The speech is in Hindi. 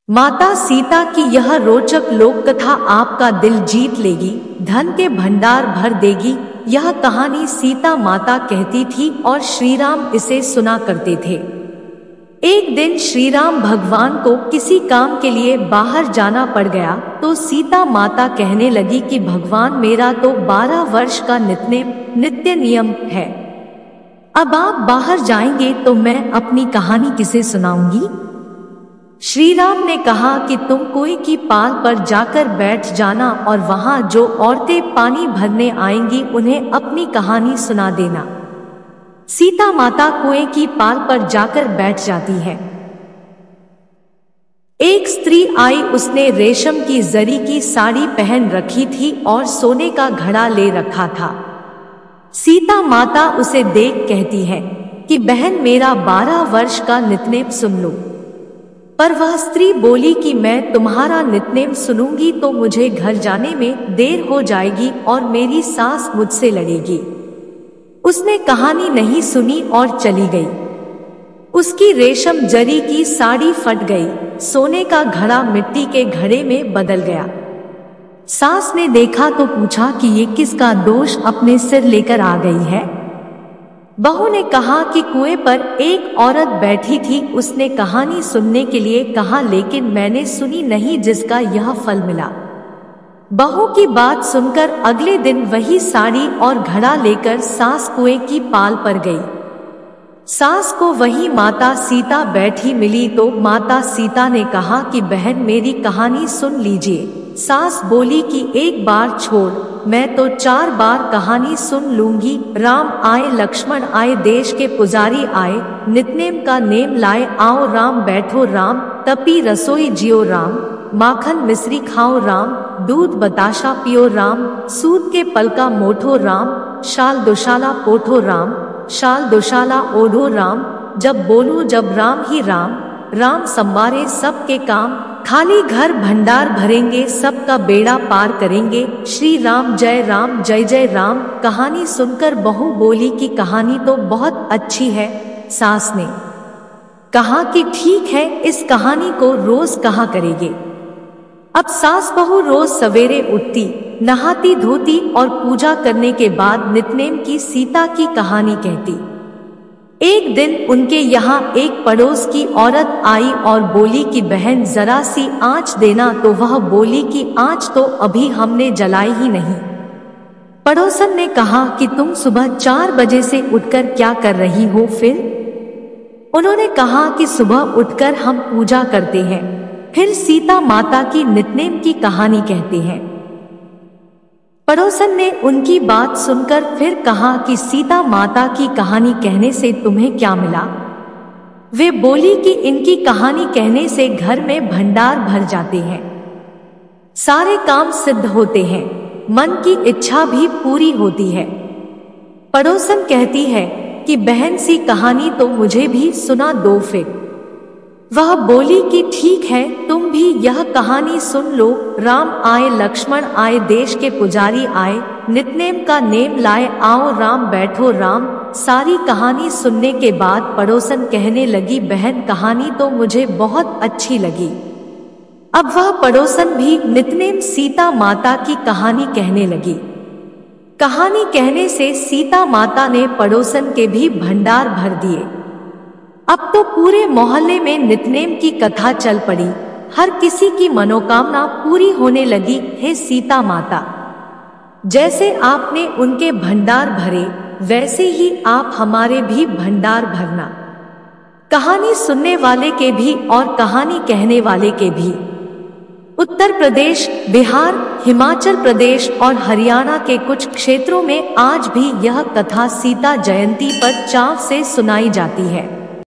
माता सीता की यह रोचक लोक कथा आपका दिल जीत लेगी, धन के भंडार भर देगी। यह कहानी सीता माता कहती थी और श्री राम इसे सुना करते थे। एक दिन श्री राम भगवान को किसी काम के लिए बाहर जाना पड़ गया तो सीता माता कहने लगी कि भगवान मेरा तो 12 वर्ष का नित्य नियम है। अब आप बाहर जाएंगे तो मैं अपनी कहानी किसे सुनाऊंगी? श्री राम ने कहा कि तुम कुएं की पाल पर जाकर बैठ जाना और वहां जो औरतें पानी भरने आएंगी उन्हें अपनी कहानी सुना देना। सीता माता कुएं की पाल पर जाकर बैठ जाती है। एक स्त्री आई, उसने रेशम की जरी की साड़ी पहन रखी थी और सोने का घड़ा ले रखा था। सीता माता उसे देख कहती है कि बहन मेरा 12 वर्ष का नित्य सुन लो। पर वह स्त्री बोली कि मैं तुम्हारा नित्य सुनूंगी तो मुझे घर जाने में देर हो जाएगी और मेरी सास मुझसे लड़ेगी। उसने कहानी नहीं सुनी और चली गई। उसकी रेशम जरी की साड़ी फट गई, सोने का घड़ा मिट्टी के घड़े में बदल गया। सास ने देखा तो पूछा कि ये किसका दोष अपने सिर लेकर आ गई है। बहू ने कहा कि कुएं पर एक औरत बैठी थी, उसने कहानी सुनने के लिए कहा लेकिन मैंने सुनी नहीं जिसका यह फल मिला। बहू की बात सुनकर अगले दिन वही साड़ी और घड़ा लेकर सास कुएं की पाल पर गई। सास को वही माता सीता बैठी मिली तो माता सीता ने कहा कि बहन मेरी कहानी सुन लीजिए। सास बोली कि एक बार छोड़, मैं तो 4 बार कहानी सुन लूंगी। राम आए, लक्ष्मण आए, देश के पुजारी आए, नित्नेम का नेम लाए, आओ राम बैठो राम, तपी रसोई जियो राम, माखन मिश्री खाओ राम, दूध बताशा पियो राम, सूत के पलका मोठो राम, शाल दोशाला पोठो राम, शाल दोशाला ओढ़ो राम, जब बोलूं जब राम ही राम, राम संवारे सबके काम, खाली घर भंडार भरेंगे, सबका बेड़ा पार करेंगे, श्री राम जय जय राम। कहानी सुनकर बहू बोली कि कहानी तो बहुत अच्छी है। सास ने कहा कि ठीक है, इस कहानी को रोज कहा करेंगे। अब सास बहू रोज सवेरे उठती, नहाती धोती और पूजा करने के बाद नित्नेम की सीता की कहानी कहती। एक दिन उनके यहाँ एक पड़ोस की औरत आई और बोली कि बहन जरा सी आंच देना, तो वह बोली कि आंच तो अभी हमने जलाई ही नहीं। पड़ोसन ने कहा कि तुम सुबह 4 बजे से उठकर क्या कर रही हो? फिर उन्होंने कहा कि सुबह उठकर हम पूजा करते हैं। फिर सीता माता की नित्नेम की कहानी कहते हैं। पड़ोसन ने उनकी बात सुनकर फिर कहा कि सीता माता की कहानी कहने से तुम्हें क्या मिला? वे बोली कि इनकी कहानी कहने से घर में भंडार भर जाते हैं, सारे काम सिद्ध होते हैं, मन की इच्छा भी पूरी होती है। पड़ोसन कहती है कि बहन सी कहानी तो मुझे भी सुना दो फिर। वह बोली कि ठीक है, तुम भी यह कहानी सुन लो। राम आए, लक्ष्मण आए, देश के पुजारी आए, नित्नेम का नेम लाए, आओ राम बैठो राम। सारी कहानी सुनने के बाद पड़ोसन कहने लगी बहन कहानी तो मुझे बहुत अच्छी लगी। अब वह पड़ोसन भी नित्नेम सीता माता की कहानी कहने लगी। कहानी कहने से सीता माता ने पड़ोसन के भी भंडार भर दिए। अब तो पूरे मोहल्ले में नित्नेम की कथा चल पड़ी, हर किसी की मनोकामना पूरी होने लगी। हे सीता माता, जैसे आपने उनके भंडार भरे वैसे ही आप हमारे भी भंडार भरना। कहानी सुनने वाले के भी और कहानी कहने वाले के भी। उत्तर प्रदेश, बिहार, हिमाचल प्रदेश और हरियाणा के कुछ क्षेत्रों में आज भी यह कथा सीता जयंती पर चाव से सुनाई जाती है।